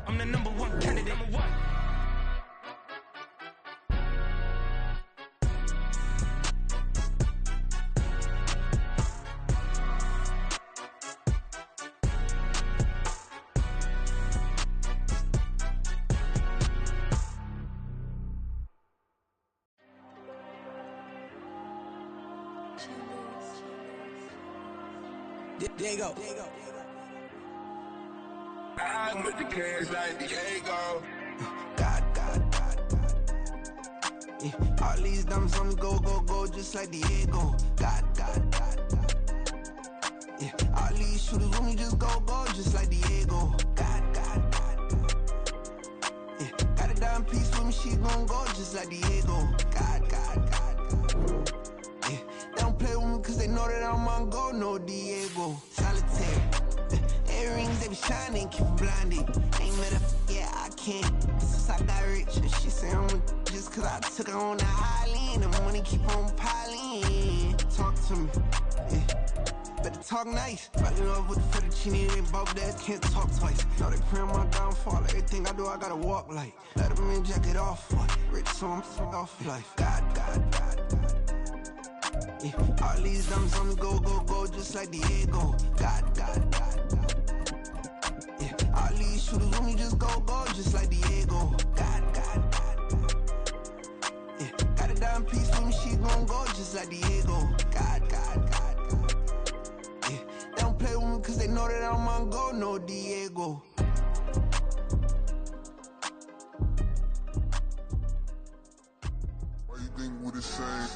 I'm the number one candidate. Number one. Diego. I'm with the cash like Diego. God. Yeah, all these dumps on me go, just like Diego. God. Yeah, all these shooters on me just go, just like Diego. God. Yeah, got a dime piece with me, she gon' go just like Diego. God. Yeah, they don't play with me cause they know that I'm on go, no Diego. Solitaire. Earrings, they be shining, keep blinded. Ain't met a yeah, I can't. Since I got rich, and she say I'm just cause I took her on the island. The money keep on piling. Talk to me, yeah. Better talk nice. Falling up with the fettuccine, they both that can't talk twice. Now they praying my downfall. Everything I do, I gotta walk like. Let them in, jacket off. Rich, so I'm off life. God. Yeah, all these dumps on me go, just like Diego. God. Yeah, all these shooters on me just go, just like Diego. God. Yeah, got a dime piece with me, she gon' go just like Diego. God. Yeah, they don't play with me cause they know that I'm on go, no Diego. Why you think we the same?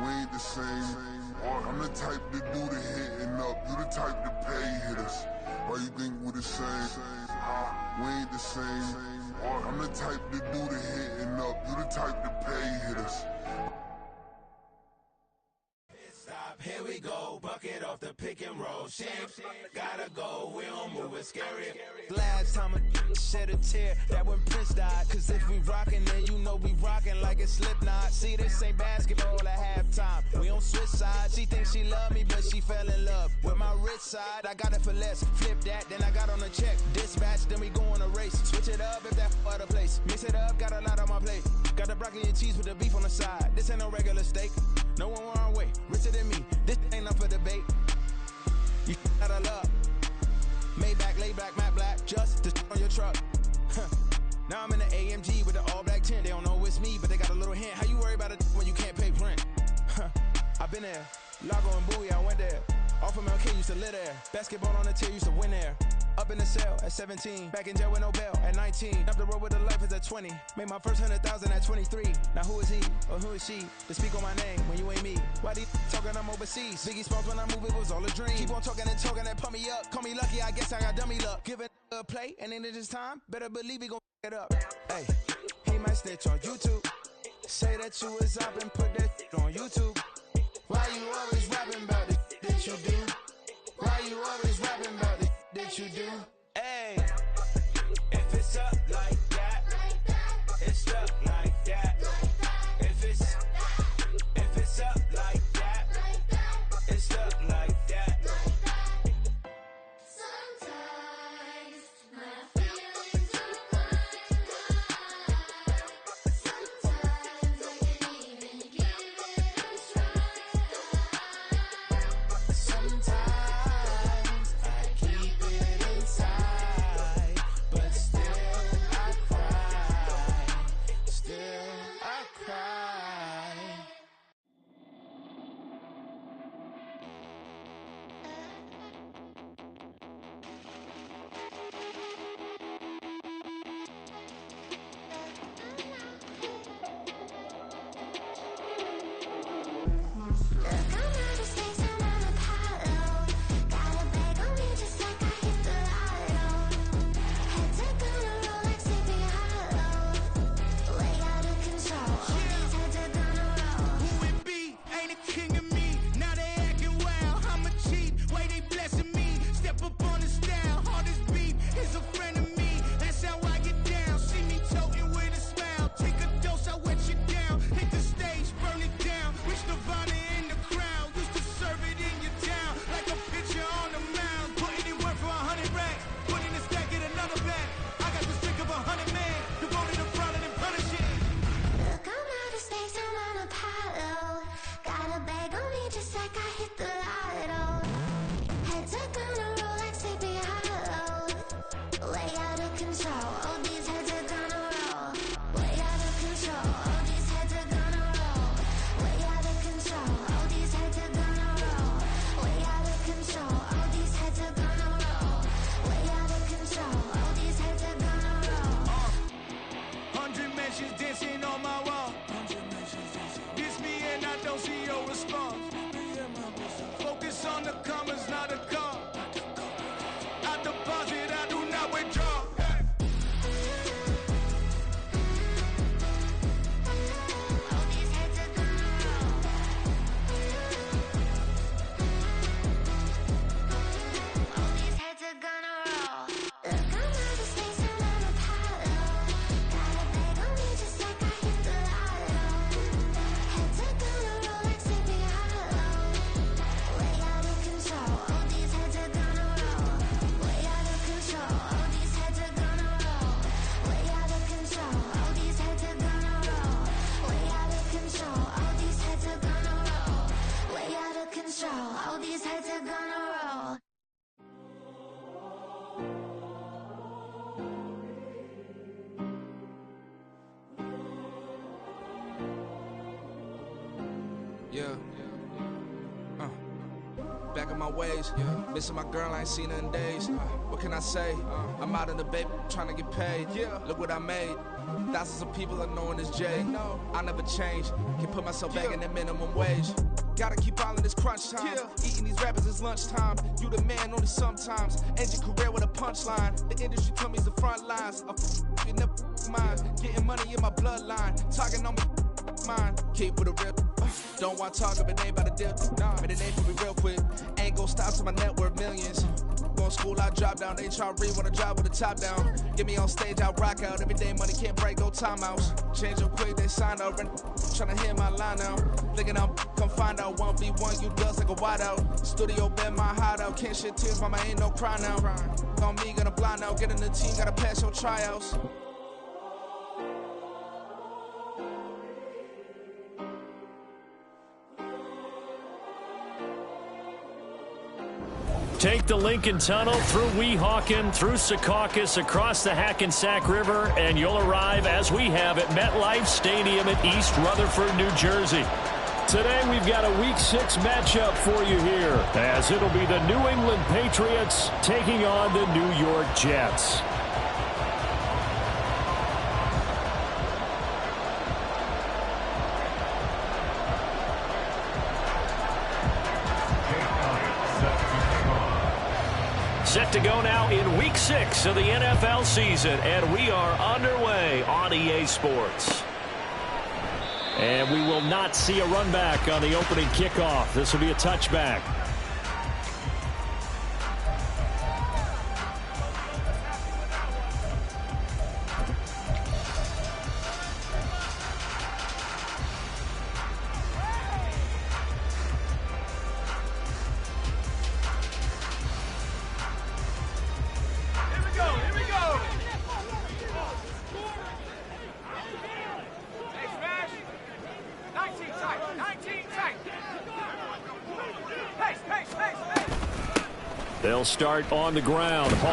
We ain't the same. I'm the type to do the hitting up. You the type to pay hitters. Why you think we the same? We ain't the same. I'm the type to do the hitting up. You the type to pay hitters. Stop, here we go, bucket off the pick and roll. Shit, gotta go, we don't move, it's scary. Last time a shed a tear, that when Prince died. Cause if we rockin', then you know we rockin' like it's Slipknot. See, this ain't basketball at halftime. We on switch sides. She thinks she love me, but she fell in love with my rich side. I got it for less. Flip that, then I got on a check. Dispatch, then we go on a race. Switch it up if that other place. Mix it up, got a lot on my plate. Got the broccoli and cheese with the beef on the side. This ain't no regular steak. No one wrong way, richer than me. This ain't up for debate. You out of luck. Maybach, lay back, matte black, just to on your truck. Now I'm in the AMG with the all black tint. They don't know it's me, but they got a little hint. How you worry about it when you can't pay rent? I've been there. Lago and Bowie, I went there. Off of MLK, used to live there. Basketball on the tier, used to win there. Up in the cell at 17. Back in jail with no bail at 19. Up the road with the life is at 20. Made my first 100,000 at 23. Now who is he or who is she to speak on my name when you ain't me? Why they talking I'm overseas? Biggie Smalls when I move, it was all a dream. Keep on talking and pump me up. Call me lucky, I guess I got dummy luck. Give it a play and then it's time. Better believe he gon' it up. Hey, he might snitch on YouTube. Say that you was up and put that on YouTube. Why you always rapping about it that you do? Why you always rapping about it that you do? Hey, if it's up like that, it's up like that. If it's up like that, it's up like that. Sometimes my feelings are running high. Sometimes I can't even give it a try. Sometimes I keep it inside. way out of control. All these heads are gonna roll. Way out of control. All these heads are gonna roll. Way out of control. All these heads are gonna roll. Way out of control. All these heads are gonna roll. Way out of control. All these heads are gonna roll. 100 mentions dancing on my wall. This me and I don't see your response. Focus on the commas, not the call. I deposit, I do not withdraw. All these heads are gonna roll. All these heads are gonna roll. Look, I'm out of space and I'm Apollo. Got a bag on me just like I hit the lotto. Heads are gonna roll like Sleepy Hollow. Way out of control. All these heads are gonna roll. Way out of control. All these heads are gonna roll. Way out of control. All these heads are gonna roll. Way out of control. All these heads are gonna roll. Way out of control. All these heads are gonna roll. Yeah. Back in my ways. Missing my girl, I ain't seen her in days. What can I say? I'm out in the baby trying to get paid. Look what I made. Thousands of people are knowing this Jay. I never change. Can put myself back in the minimum wage. Gotta keep all in this crunch time. Eating these rappers is lunchtime. You the man only sometimes. End your career with a punchline. The industry told me it's the front lines. You never mind. Getting money in my bloodline. Talking on me. Mine. Keep with a real. Don't want to talk if it ain't about a deal. But it ain't for me real quick. Ain't gon' stop till my net worth millions. Going school, I drop down. They try to read when I drive with the top down. Get me on stage, I rock out. Every day money can't break, no timeouts. Change up quick, they sign up. Tryna hear my line now. Thinking I'm come find out. 1v1, you dust like a wideout. Studio been my hideout. Can't shed tears, mama ain't no cry now. On me, gonna blind out. Get in the team, gotta pass your tryouts. Take the Lincoln Tunnel through Weehawken, through Secaucus, across the Hackensack River, and you'll arrive, as we have, at MetLife Stadium at East Rutherford, New Jersey. Today we've got a Week 6 matchup for you here, as it'll be the New England Patriots taking on the New York Jets. Set to go now in Week 6 of the NFL season, and we are underway on EA Sports. And we will not see a run back on the opening kickoff. This will be a touchback. They'll start on the ground. Hall.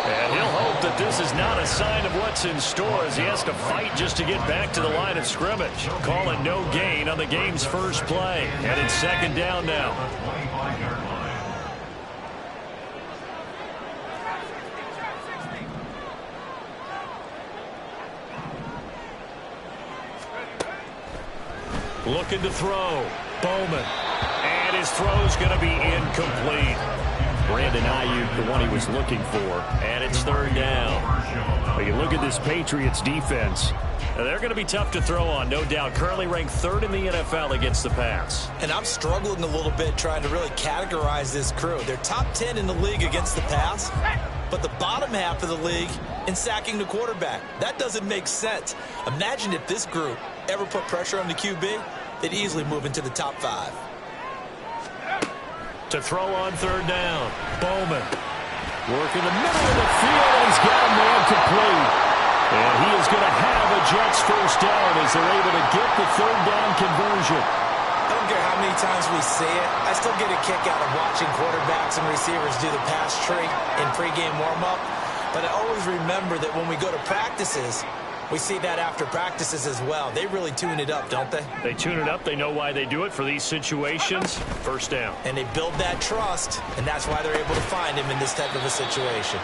And he'll hope that this is not a sign of what's in store, as he has to fight just to get back to the line of scrimmage. Calling no gain on the game's first play. And it's second down now. Looking to throw. Bowman. And his throw's going to be incomplete. Brandon Ayuk, the one he was looking for. And it's third down. But you look at this Patriots defense. They're going to be tough to throw on, no doubt. Currently ranked third in the NFL against the pass. And I'm struggling a little bit trying to really categorize this crew. They're top 10 in the league against the pass, but the bottom half of the league in sacking the quarterback. That doesn't make sense. Imagine if this group ever put pressure on the QB, they'd easily move into the top 5. To throw on third down. Bowman. Working the middle of the field, and he's got a man complete. And he is going to have a Jets first down as they're able to get the third down conversion. I don't care how many times we see it. I still get a kick out of watching quarterbacks and receivers do the pass tree in pregame warm-up. But I always remember that when we go to practices, we see that after practices as well. They really tune it up, don't they? They tune it up. They know why they do it for these situations. First down. And they build that trust, and that's why they're able to find him in this type of a situation.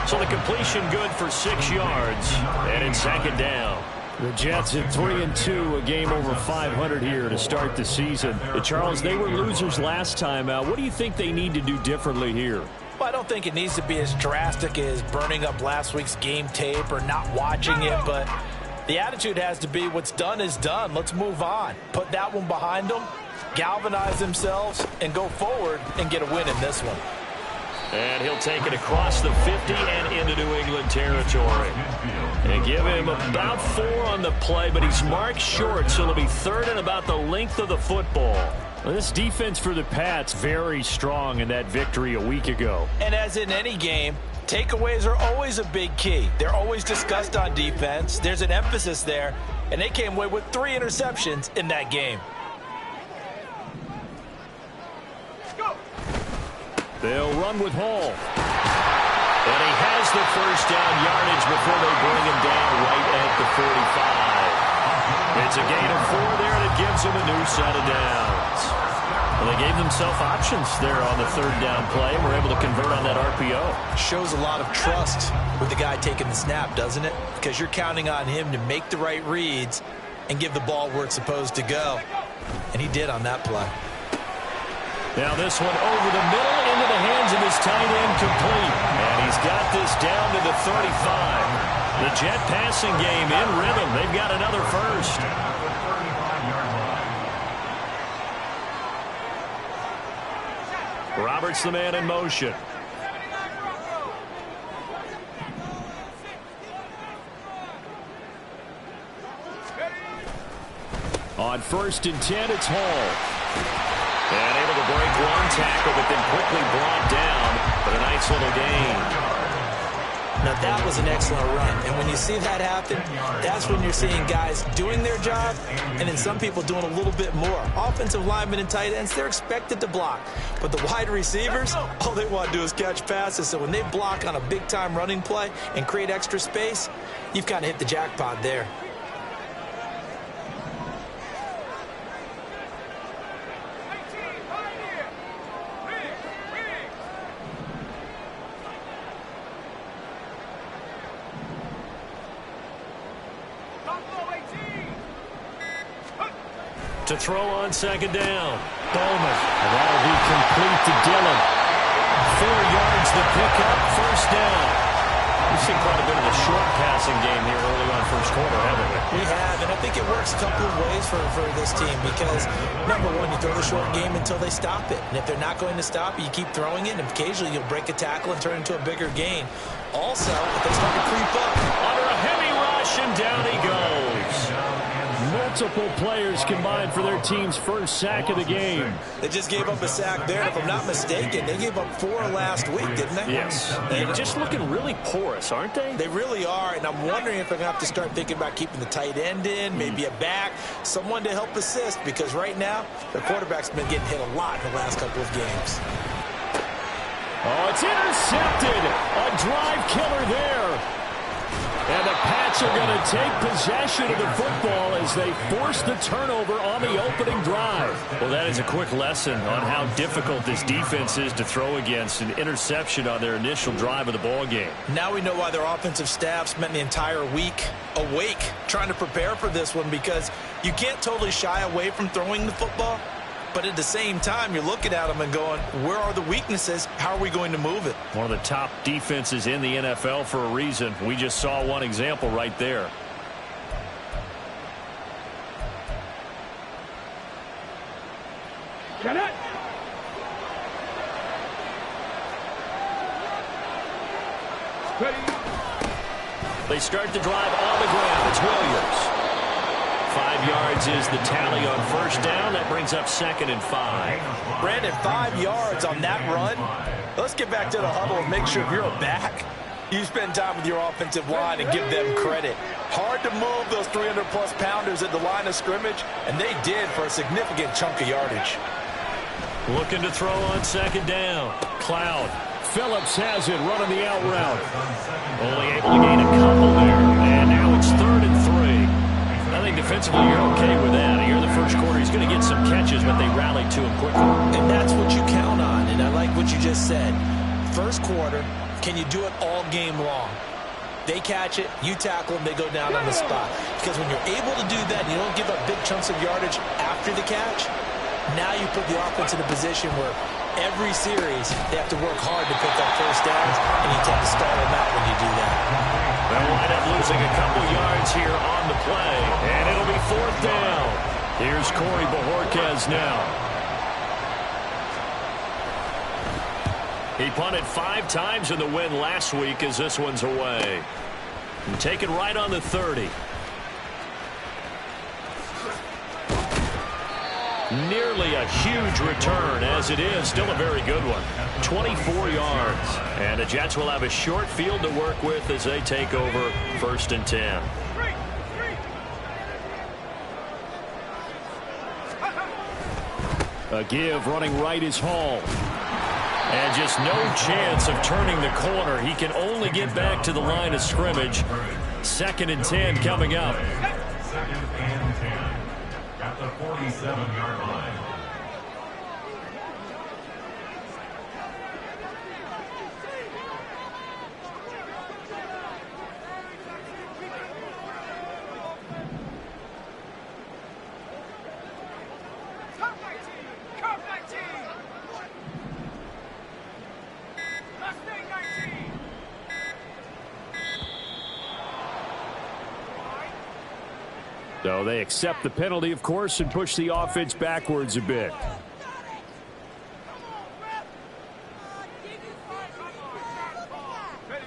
So the completion good for 6 yards, and it's second down. The Jets at 3-2, a game over 500 here to start the season. Charles, they were losers last time out. What do you think they need to do differently here? Well, I don't think it needs to be as drastic as burning up last week's game tape or not watching it, but the attitude has to be what's done is done. Let's move on. Put that one behind them, galvanize themselves, and go forward and get a win in this one. And he'll take it across the 50 and into New England territory. And give him about 4 on the play, but he's marked short, so it'll be third and about the length of the football. Well, this defense for the Pats, very strong in that victory a week ago. And as in any game, takeaways are always a big key. They're always discussed on defense. There's an emphasis there, and they came away with 3 interceptions in that game. They'll run with Hall. And he has the first down yardage before they bring him down right at the 45. It's a gain of 4 there, and it gives him a new set of downs. Well, they gave themselves options there on the third down play, and were able to convert on that RPO. Shows a lot of trust with the guy taking the snap, doesn't it? Because you're counting on him to make the right reads and give the ball where it's supposed to go. And he did on that play. Now this one over the middle into the hands of his tight end, complete. And he's got this down to the 35. The Jet passing game in rhythm. They've got another first. Roberts the man in motion. On 1st and 10, it's Hall. And able to break one tackle, but then quickly brought down. But a nice little gain. Now that was an excellent run. And when you see that happen, that's when you're seeing guys doing their job and then some people doing a little bit more. Offensive linemen and tight ends, they're expected to block. But the wide receivers, all they want to do is catch passes. So when they block on a big-time running play and create extra space, you've kind of hit the jackpot there. To throw on second down. Bowman. And that'll be complete to Dillon. 4 yards the pickup, first down. We've seen quite a bit of a short passing game here early on first quarter, haven't we? We have, and I think it works a couple of ways for this team because, number one, you throw the short game until they stop it. And if they're not going to stop it, you keep throwing it, and occasionally you'll break a tackle and turn it into a bigger gain. Also, if they start to creep up. Under a heavy rush, and down he goes. Multiple players combined for their team's first sack of the game. They just gave up a sack there. If I'm not mistaken, they gave up 4 last week, didn't they? Yes. They're just looking really porous, aren't they? They really are, and I'm wondering if they're going to have to start thinking about keeping the tight end in, maybe a back, someone to help assist, because right now, their quarterback's been getting hit a lot in the last couple of games. Oh, it's intercepted. A drive killer there. And the Pats are going to take possession of the football as they force the turnover on the opening drive. Well, that is a quick lesson on how difficult this defense is to throw against. An interception on their initial drive of the ball game. Now we know why their offensive staff spent the entire week awake trying to prepare for this one, because you can't totally shy away from throwing the football. But at the same time, you're looking at them and going, where are the weaknesses? How are we going to move it? One of the top defenses in the NFL for a reason. We just saw one example right there. Get it! They start the drive on the ground. It's Williams. 5 yards is the tally on first down. That brings up 2nd and 5. Brandon, 5 yards on that run. Let's get back to the huddle and make sure if you're a back, you spend time with your offensive line and give them credit. Hard to move those 300-plus pounders at the line of scrimmage, and they did for a significant chunk of yardage. Looking to throw on second down. Cloud. Phillips has it, running the out route. Only able to gain a couple there, and now it's 3rd and 3. I think defensively you're okay with that. Here in the first quarter, he's going to get some catches, but they rallied to him quickly. And that's what you count on, and I like what you just said. First quarter, can you do it all game long? They catch it, you tackle them, they go down on the spot. Because when you're able to do that, and you don't give up big chunks of yardage after the catch, now you put the offense in a position where every series they have to work hard to pick up first downs, and you tend to stall them out when you do that. They'll wind up losing a couple yards here on the play, and it'll be 4th down. Here's Corey Bojorquez now. He punted 5 times in the win last week as this one's away. And taken right on the 30. Nearly a huge return, as it is still a very good one. 24 yards. And the Jets will have a short field to work with as they take over 1st and 10. A give running right is Hall. And just no chance of turning the corner. He can only get back to the line of scrimmage. 2nd and 10 coming up. 2nd and 10. At the 47-yard line. So they accept the penalty, of course, and push the offense backwards a bit.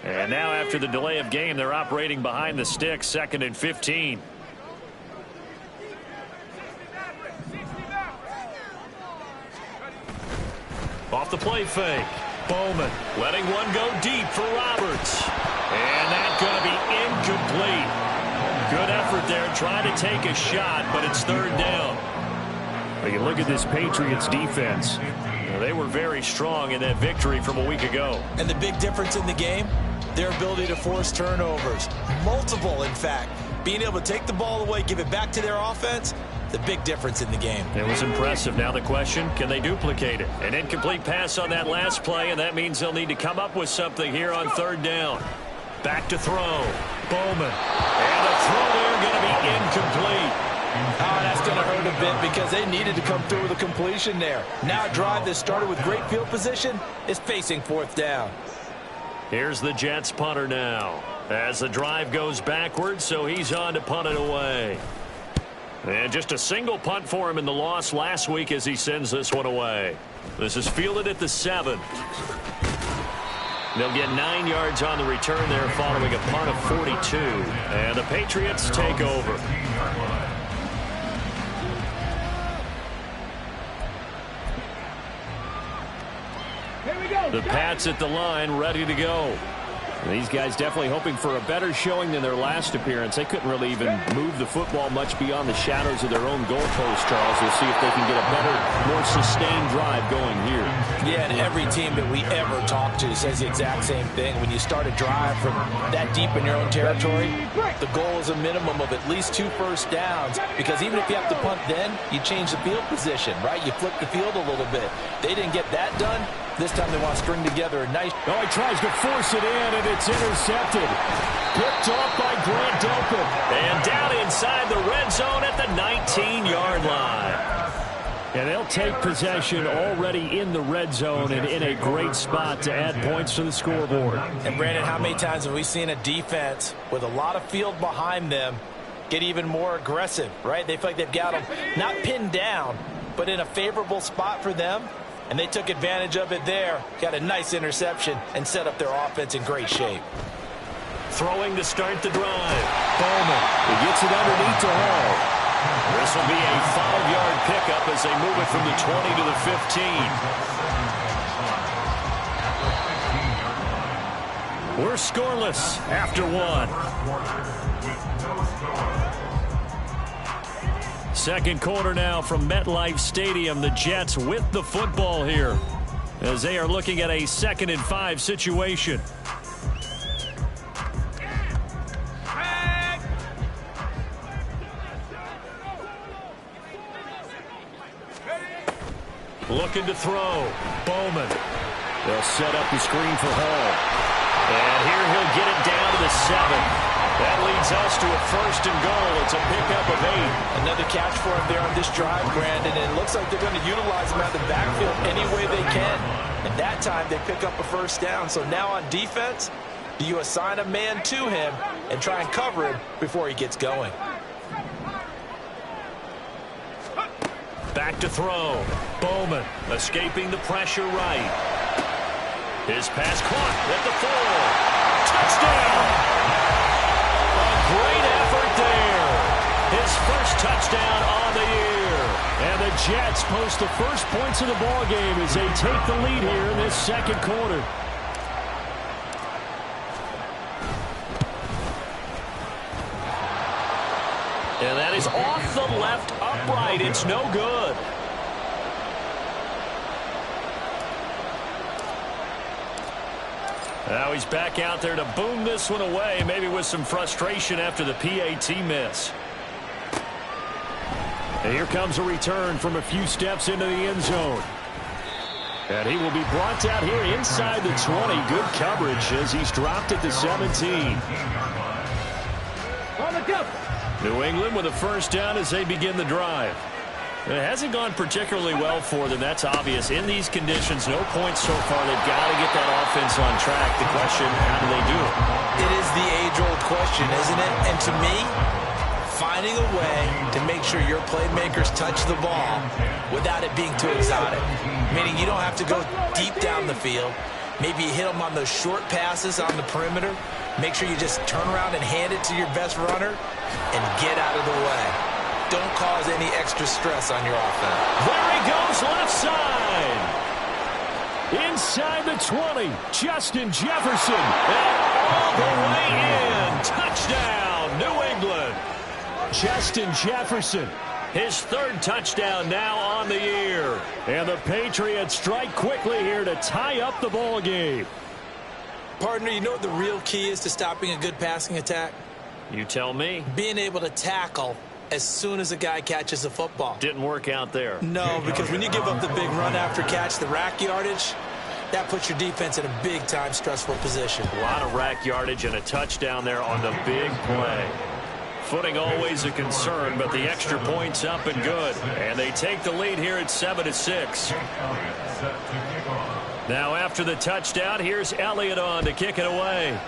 And now after the delay of game, they're operating behind the sticks, 2nd and 15. Off the play fake. Bowman letting one go deep for Roberts. And that's going to be incomplete. Good effort there, trying to take a shot, but it's 3rd down. Well, you look at this Patriots defense. They were very strong in that victory from a week ago. And the big difference in the game, their ability to force turnovers. Multiple, in fact. Being able to take the ball away, give it back to their offense, the big difference in the game. It was impressive. Now the question, can they duplicate it? An incomplete pass on that last play, and that means they'll need to come up with something here on 3rd down. Back to throw. Bowman. And the throw there going to be incomplete. Oh, that's going to hurt a bit because they needed to come through with a completion there. Now a drive that started with great field position is facing 4th down. Here's the Jets punter now. As the drive goes backwards, so he's on to punt it away. And just a single punt for him in the loss last week as he sends this one away. This is fielded at the 7. They'll get 9 yards on the return there following a punt of 42. And the Patriots take over. The Pats at the line, ready to go. These guys definitely hoping for a better showing than their last appearance. They couldn't really even move the football much beyond the shadows of their own goalpost, Charles. We'll see if they can get a better, more sustained drive going here. Yeah, and every team that we ever talk to says the exact same thing. When you start a drive from that deep in your own territory, the goal is a minimum of at least 2 first downs, because even if you have to punt then, you change the field position, right? You flip the field a little bit. They didn't get that done. This time they want to string together a nice... Oh, he tries to force it in, and it's intercepted. Picked off by Grant Delpit. And down inside the red zone at the 19-yard line. And they'll take possession already in the red zone and in a great spot to add points to the scoreboard. And, Brandon, how many times have we seen a defense with a lot of field behind them get even more aggressive, right? They feel like they've got them not pinned down, but in a favorable spot for them. And they took advantage of it there. Got a nice interception and set up their offense in great shape. Throwing to start the drive. Bowman. He gets it underneath to Hall. This will be a 5-yard pickup as they move it from the 20 to the 15. We're scoreless after one. Second quarter now from MetLife Stadium. The Jets with the football here as they are looking at a 2nd and 5 situation. Looking to throw. Bowman. They'll set up the screen for Hall. And here he'll get it down to the 7. That leads us to a 1st and goal. It's a pickup of 8. Another catch for him there on this drive, Brandon. And it looks like they're going to utilize him out of the backfield any way they can. And that time they pick up a 1st down. So now on defense, you assign a man to him and try and cover him before he gets going. Back to throw. Bowman escaping the pressure right. His pass caught at the 4. Touchdown! A great effort there. His first touchdown on the year. And the Jets post the first points of the ball game as they take the lead here in this 2nd quarter. And that is off the left upright. It's no good. Now he's back out there to boom this one away, maybe with some frustration after the PAT miss. And here comes a return from a few steps into the end zone. And he will be brought down here inside the 20. Good coverage as he's dropped at the 17. On the go. New England with a 1st down as they begin the drive. It hasn't gone particularly well for them. That's obvious. In these conditions, no points so far. They've got to get that offense on track. The question, how do they do it? It is the age-old question, isn't it? And to me, finding a way to make sure your playmakers touch the ball without it being too exotic. Meaning you don't have to go deep down the field. Maybe you hit them on those short passes on the perimeter. Make sure you just turn around and hand it to your best runner and get out of the way. Don't cause any extra stress on your offense. There he goes, left side. Inside the 20, Justin Jefferson. And all the way in. Touchdown, New England. Justin Jefferson, his 3rd touchdown now on the year. And the Patriots strike quickly here to tie up the ball game. Partner, you know what the real key is to stopping a good passing attack? You tell me. Being able to tackle as soon as a guy catches the football. Didn't work out there. No, because when you give up the big run after catch, the rack yardage, that puts your defense in a big-time stressful position. A lot of rack yardage and a touchdown there on the big play. Footing always a concern, but the extra point's up and good. And they take the lead here at 7-6. Now after the touchdown, here's Elliott on to kick it away.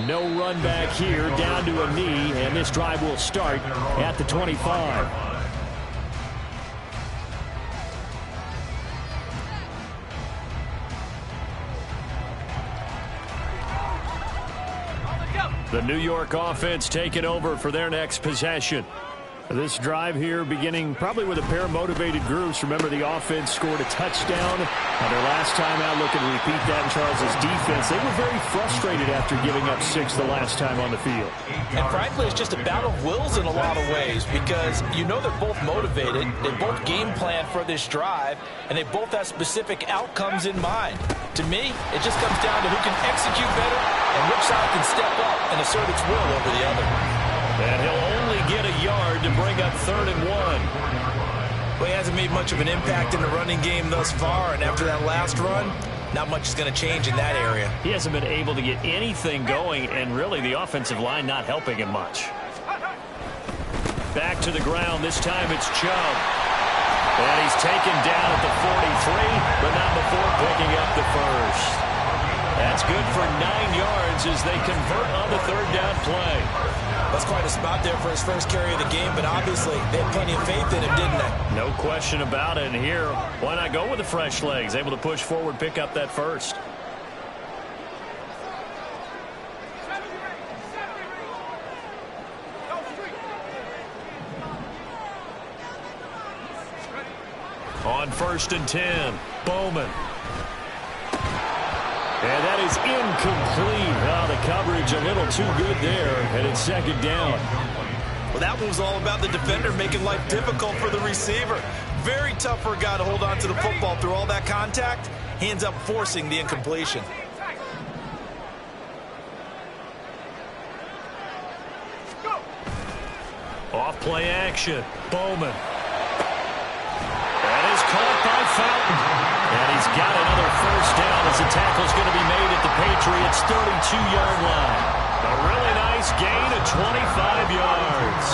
No run back here, down to a knee, and this drive will start at the 25. The New York offense taking over for their next possession. This drive here beginning probably with a pair of motivated groups. Remember, the offense scored a touchdown on their last time out. Looking to repeat that in Charles's defense. They were very frustrated after giving up 6 the last time on the field. And frankly, it's just a battle of wills in a lot of ways because you know they're both motivated. They both game plan for this drive, and they both have specific outcomes in mind. To me, it just comes down to who can execute better and which side can step up and assert its will over the other. And he'll only get a yard to bring up 3rd and 1. Well, he hasn't made much of an impact in the running game thus far, and after that last run, not much is going to change in that area. He hasn't been able to get anything going, and really the offensive line not helping him much. Back to the ground. This time it's Chubb. And he's taken down at the 43, but not before picking up the 1st. That's good for 9 yards as they convert on the 3rd down play. That's quite a spot there for his first carry of the game, but obviously they had plenty of faith in him, didn't they? No question about it. And here, why not go with the fresh legs? Able to push forward, pick up that 1st. On 1st and 10, Bowman And that is incomplete. Oh, the coverage a little too good there, and it's second down. Well, that one was all about the defender making life difficult for the receiver. Very tough for a guy to hold on to the football through all that contact. He ends up forcing the incompletion. Off play action. Bowman. That is caught by Fountain. And he's got another first down as the tackle's going to be made at the Patriots' 32-yard line. A really nice gain of 25 yards.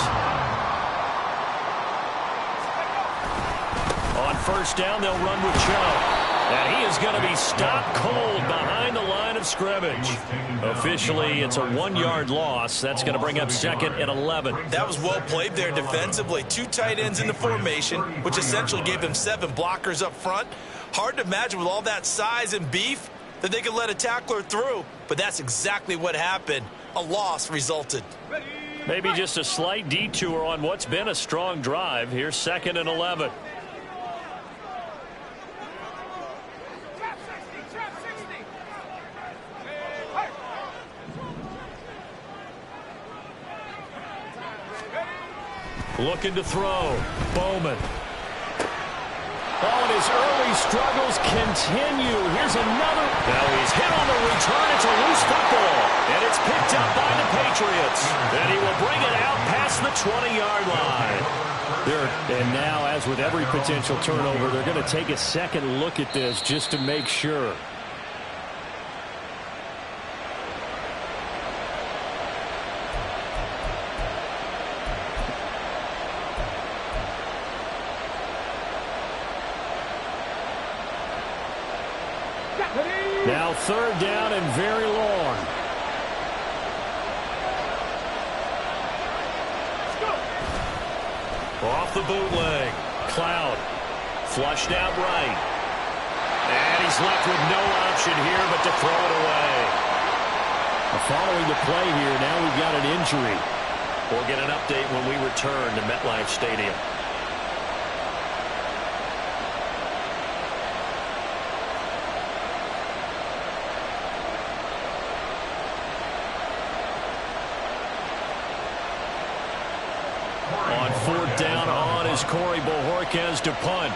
On first down, they'll run with Chubb. And he is going to be stopped cold behind the line of scrimmage. Officially, it's a 1-yard loss. That's going to bring up second and 11. That was well played there defensively. 2 tight ends in the formation, which essentially gave them 7 blockers up front. Hard to imagine with all that size and beef that they could let a tackler through. But that's exactly what happened. A loss resulted. Maybe just a slight detour on what's been a strong drive. Here's second and 11. Looking to throw. Bowman. Oh, and his early struggles continue. Here's another. Now he's hit on the return. It's a loose football. And it's picked up by the Patriots. And he will bring it out past the 20-yard line. And now, as with every potential turnover, they're going to take a second look at this just to make sure. Now third down and very long. Off the bootleg. Cloud. Flushed out right. And he's left with no option here but to throw it away. Following the play here, now we've got an injury. We'll get an update when we return to MetLife Stadium. On fourth down, on is Corey Bojorquez to punt.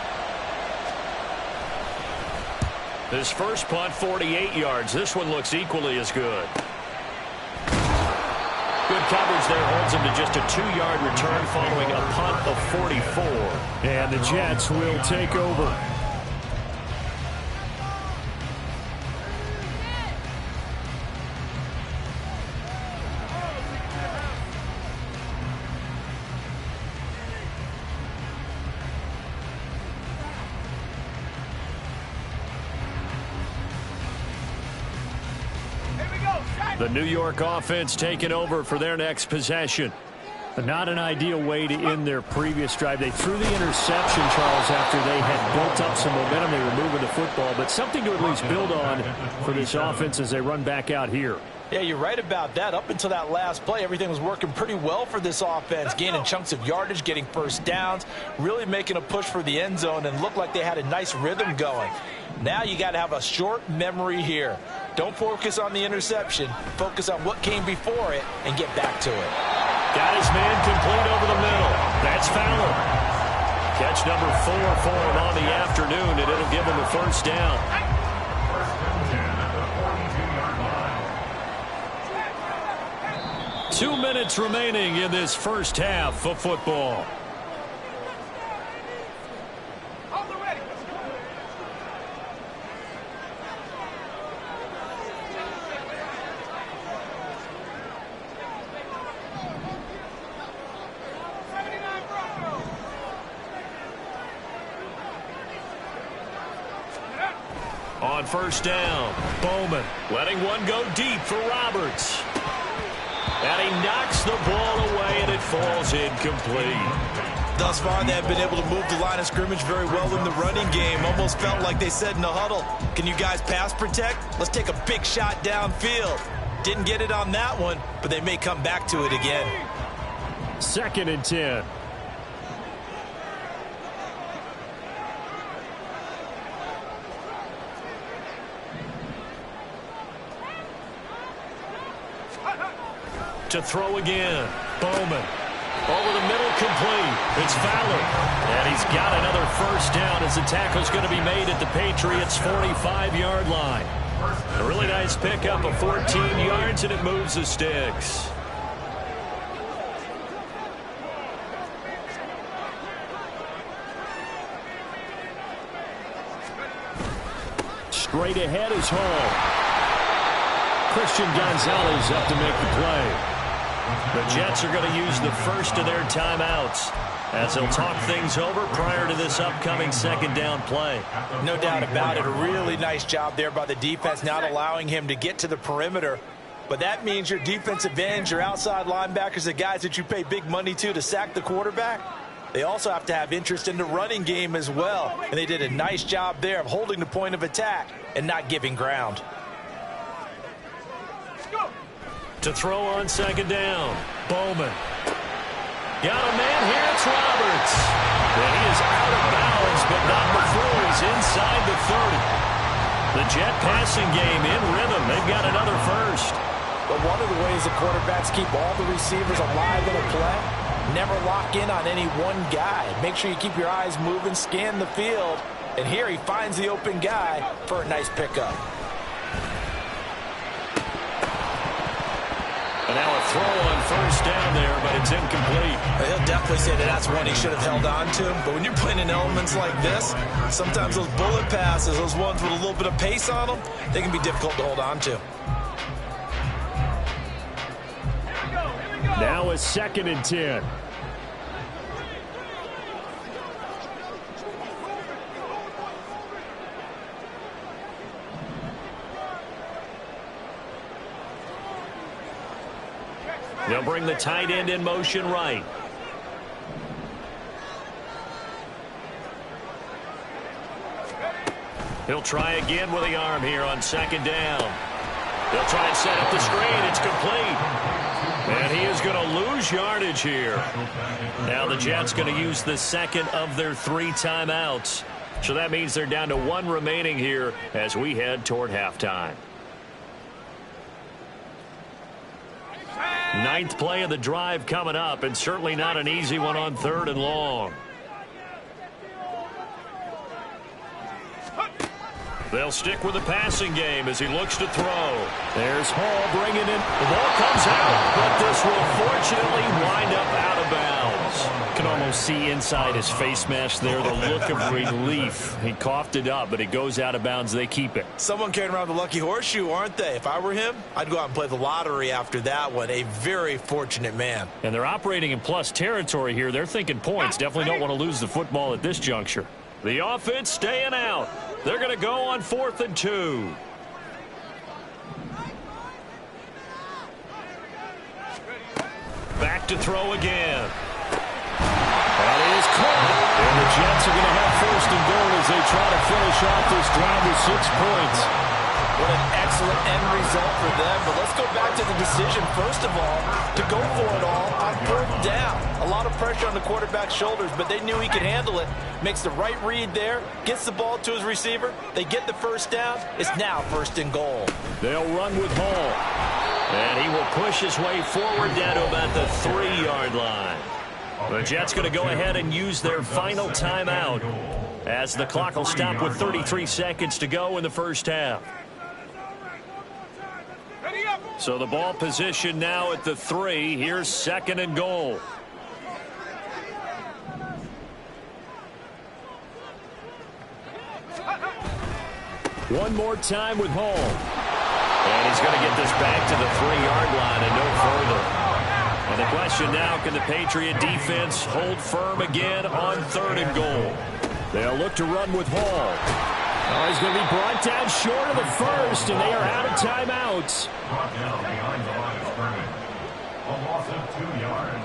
His first punt, 48 yards. This one looks equally as good. Good coverage there, holds him to just a 2-yard return following a punt of 44. And the Jets will take over. The New York offense taking over for their next possession. But not an ideal way to end their previous drive. They threw the interception, Charles, after they had built up some momentum. They were moving the football, but something to at least build on for this offense as they run back out here. Yeah, you're right about that. Up until that last play, everything was working pretty well for this offense, gaining chunks of yardage, getting first downs, really making a push for the end zone, and looked like they had a nice rhythm going. Now you got to have a short memory here. Don't focus on the interception. Focus on what came before it and get back to it. Got his man complete over the middle. That's Fowler. Catch number 4 for him on the afternoon, and it'll give him a first down. First and 10 at the 42-yard line. 2 minutes remaining in this first half of football. On first down, Bowman letting one go deep for Roberts. And he knocks the ball away, and it falls incomplete. Thus far, they have been able to move the line of scrimmage very well in the running game. Almost felt like they said in the huddle, can you guys pass protect? Let's take a big shot downfield. Didn't get it on that one, but they may come back to it again. Second and 10. To throw again. Bowman. Over the middle, complete. It's Fowler. And he's got another first down as the tackle's going to be made at the Patriots' 45-yard line. A really nice pickup of 14 yards, and it moves the sticks. Straight ahead is Hall. Christian Gonzalez up to make the play. The Jets are going to use the first of their timeouts as they'll talk things over prior to this upcoming second down play. No doubt about it. A really nice job there by the defense, not allowing him to get to the perimeter. But that means your defensive ends, your outside linebackers, the guys that you pay big money to sack the quarterback, they also have to have interest in the running game as well. And they did a nice job there of holding the point of attack and not giving ground. To throw on second down, Bowman. Got a man here, it's Roberts. And he is out of bounds, but not before he's inside the 30. The Jet passing game in rhythm. They've got another first. But one of the ways the quarterbacks keep all the receivers alive in a play, never lock in on any one guy. Make sure you keep your eyes moving, scan the field. And here he finds the open guy for a nice pickup. And now a throw on first down there, but it's incomplete. He'll definitely say that that's one he should have held on to. But when you're playing in elements like this, sometimes those bullet passes, those ones with a little bit of pace on them, they can be difficult to hold on to. Now a 2nd and 10. They'll bring the tight end in motion right. He'll try again with the arm here on second down. They'll try and set up the screen. It's complete. And he is going to lose yardage here. Now the Jets going to use the second of their 3 timeouts. So that means they're down to 1 remaining here as we head toward halftime. 9th play of the drive coming up, and certainly not an easy one on 3rd and long. They'll stick with the passing game as he looks to throw. There's Hall bringing in. The ball comes out, but this will fortunately wind up out of bounds. Can almost see inside his face mask there the look of relief. He coughed it up, but it goes out of bounds. They keep it. Someone carrying around the lucky horseshoe, aren't they? If I were him, I'd go out and play the lottery after that one. A very fortunate man. And they're operating in plus territory here. They're thinking points. Definitely don't want to lose the football at this juncture. The offense staying out. They're going to go on 4th and 2. Back to throw again. That is caught. And the Jets are going to have 1st and goal as they try to finish off this drive with 6 points. What an excellent end result for them. But let's go back to the decision, first of all, to go for it all on 4th down. A lot of pressure on the quarterback's shoulders, but they knew he could handle it. Makes the right read there, gets the ball to his receiver. They get the first down. It's now 1st and goal. They'll run with Hall. And he will push his way forward down to about the 3-yard line. The Jets going to go ahead and use their final timeout as the clock will stop with 33 seconds to go in the first half. So the ball position now at the 3. Here's 2nd and goal. One more time with Hall. And he's going to get this back to the 3-yard line and no further. And the question now, can the Patriot defense hold firm again on 3rd and goal? They'll look to run with Hall. Oh, he's going to be brought down short of the first, and they are out of timeouts. Brought down behind the line of scrimmage. A loss of 2 yards.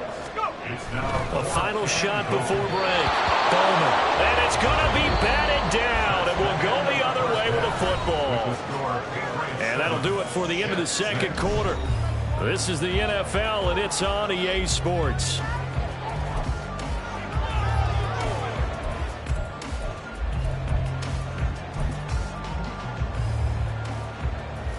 It's now a final shot before break. Bowman. And it's going to be batted down, and will go the other way with the football. And that'll do it for the end of the 2nd quarter. This is the NFL, and it's on EA Sports.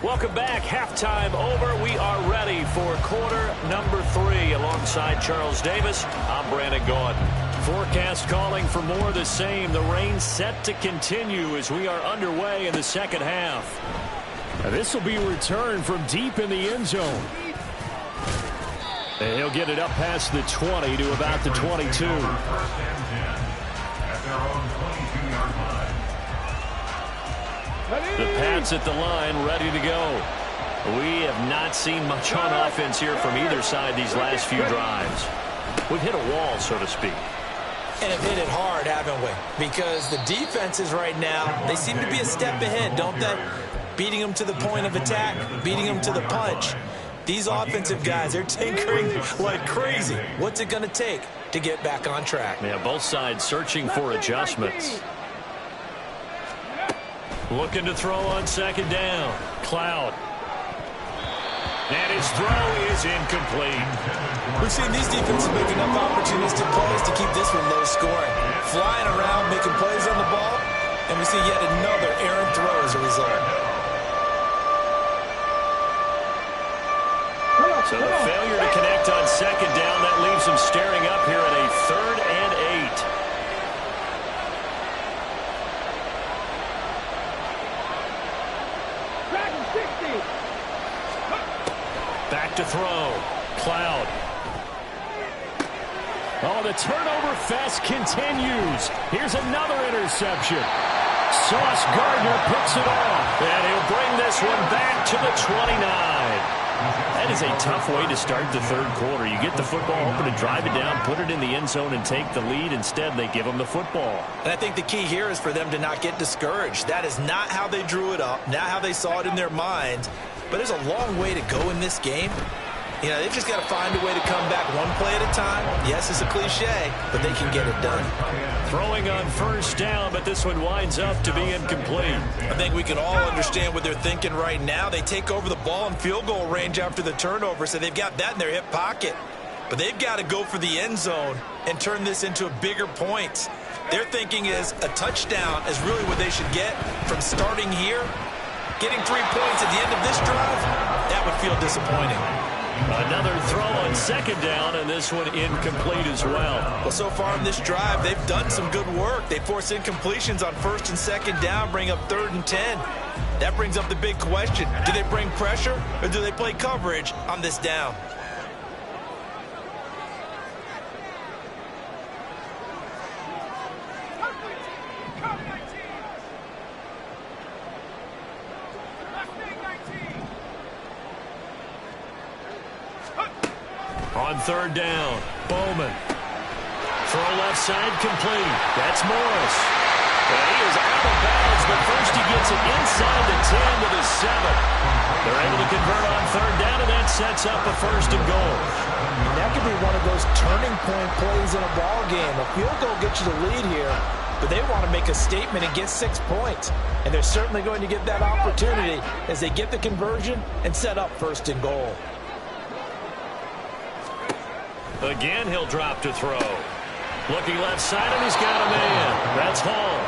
Welcome back. Halftime over. We are ready for quarter number 3. Alongside Charles Davis, I'm Brandon Gaudin. Forecast calling for more of the same. The rain set to continue as we are underway in the second half. This will be a return from deep in the end zone. And he'll get it up past the 20 to about the 22. The Pats at the line, ready to go. We have not seen much on offense here from either side these last few drives. We've hit a wall, so to speak. And have hit it hard, haven't we? Because the defenses right now, they seem to be a step ahead, don't they? Beating them to the point of attack, beating them to the punch. These offensive guys, they're tinkering like crazy. What's it going to take to get back on track? Yeah, both sides searching for adjustments. Looking to throw on second down. Cloud. And his throw is incomplete. We've seen these defenses make enough opportunistic plays to keep this one low scoring. Flying around, making plays on the ball, and we see yet another errant throw as a result. So the failure to connect on second down, that leaves him staring up here at a 3rd and 8. Back to throw. Cloud. Oh, the turnover fest continues. Here's another interception. Sauce Gardner picks it off. And he'll bring this one back to the 29. That is a tough way to start the third quarter. You get the football, hoping to drive it down, put it in the end zone, and take the lead. Instead, they give them the football. And I think the key here is for them to not get discouraged. That is not how they drew it up, not how they saw it in their minds. But there's a long way to go in this game. You know, they've just got to find a way to come back one play at a time. Yes, it's a cliche, but they can get it done. Throwing on first down, but this one winds up to be incomplete. I think we can all understand what they're thinking right now. They take over the ball in field goal range after the turnover, so they've got that in their hip pocket. But they've got to go for the end zone and turn this into a bigger point. Their thinking is a touchdown is really what they should get from starting here. Getting 3 points at the end of this drive, that would feel disappointing. Another throw on second down, and this one incomplete as well. Well, so far in this drive, they've done some good work. They force incompletions on first and second down, bring up 3rd and 10. That brings up the big question. Do they bring pressure, or do they play coverage on this down? On 3rd down, Bowman. Throw left side complete. That's Morris. And he is out of bounds, but first he gets it inside the 10 to the 7. They're able to convert on 3rd down, and that sets up a 1st and goal. That could be one of those turning point plays in a ball game. A field goal gets you the lead here, but they want to make a statement and get 6 points. And they're certainly going to get that opportunity as they get the conversion and set up 1st and goal. Again, he'll drop to throw. Looking left side, and he's got a man. That's Hall.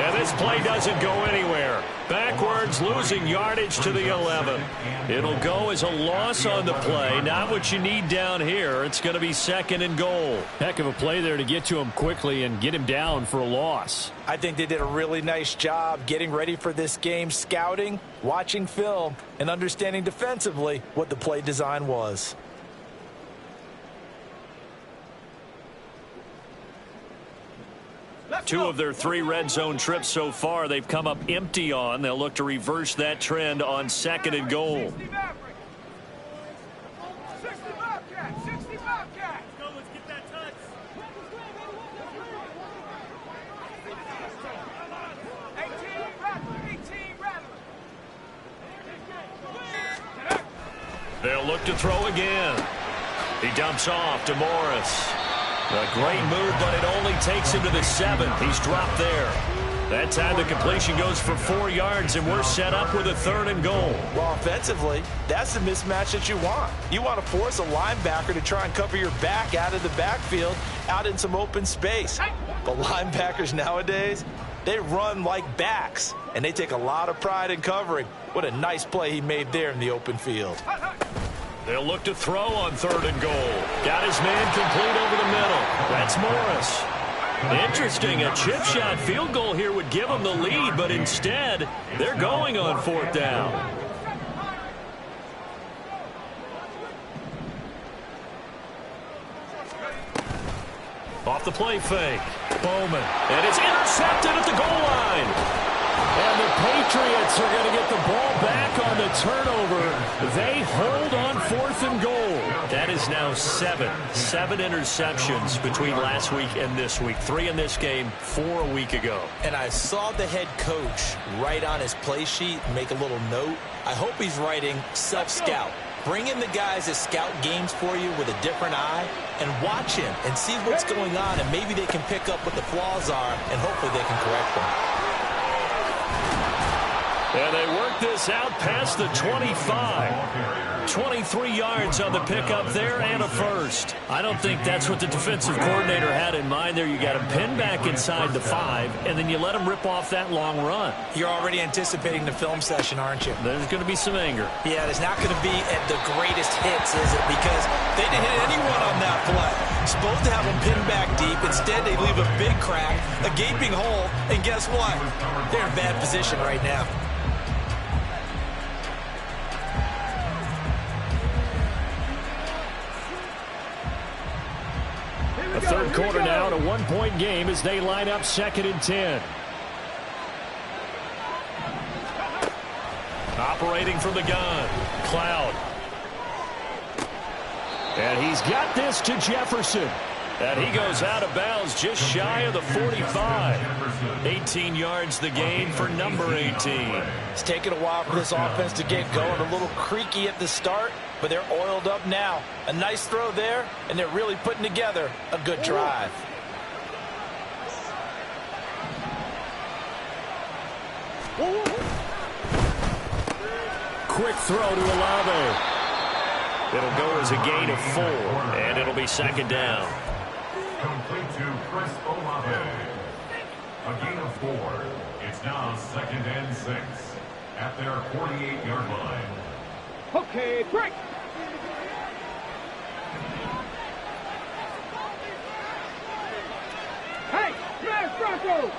And this play doesn't go anywhere. Backwards, losing yardage to the 11. It'll go as a loss on the play. Not what you need down here. It's going to be 2nd and goal. Heck of a play there to get to him quickly and get him down for a loss. I think they did a really nice job getting ready for this game, scouting, watching film, and understanding defensively what the play design was. Two of their 3 red zone trips so far they've come up empty on. They'll look to reverse that trend on 2nd and goal. They'll look to throw again. He dumps off to Morris. A great move, but it only takes him to the 7. He's dropped there. That time the completion goes for 4 yards, and we're set up with a 3rd and goal. Well, offensively, that's the mismatch that you want. You want to force a linebacker to try and cover your back out of the backfield, out in some open space. But linebackers nowadays, They run like backs, and they take a lot of pride in covering. What a nice play he made there in the open field. They'll look to throw on 3rd and goal. Got his man complete over the middle. That's Morris. Interesting, a chip shot field goal here would give them the lead, but instead, they're going on 4th down. Off the play fake. Bowman. And it's intercepted at the goal line. And the Patriots are going to get the ball back on the turnover. They hold on 4th and goal. That is now 7 interceptions between last week and this week. 3 in this game, 4 a week ago. And I saw the head coach write on his play sheet, make a little note. I hope he's writing self-scout. Bring in the guys that scout games for you with a different eye and watch him and see what's going on, and maybe they can pick up what the flaws are, and hopefully they can correct them. And they work this out past the 25. 23 yards on the pickup there and a first. I don't think that's what the defensive coordinator had in mind there. You got him pinned back inside the 5, and then you let him rip off that long run. You're already anticipating the film session, aren't you? There's going to be some anger. Yeah, there's not going to be at the greatest hits, is it? Because they didn't hit anyone on that play. Supposed to have them pinned back deep. Instead, they leave a big crack, a gaping hole, and guess what? They're in bad position right now. The third quarter now at a 1-point game as they line up 2nd and 10. Operating from the gun, Cloud. And he's got this to Jefferson. And he goes out of bounds just shy of the 45. 18 yards the gain for number 18. It's taken a while for this offense to get going. A little creaky at the start, but they're oiled up now. A nice throw there, and they're really putting together a good drive. Quick throw to Olave. It'll go as a gain of 4, and it'll be 2nd down. Complete to Chris Olave. A gain of 4. It's now 2nd and 6 at their 48-yard line. Okay, break. Hey, smash Bronco.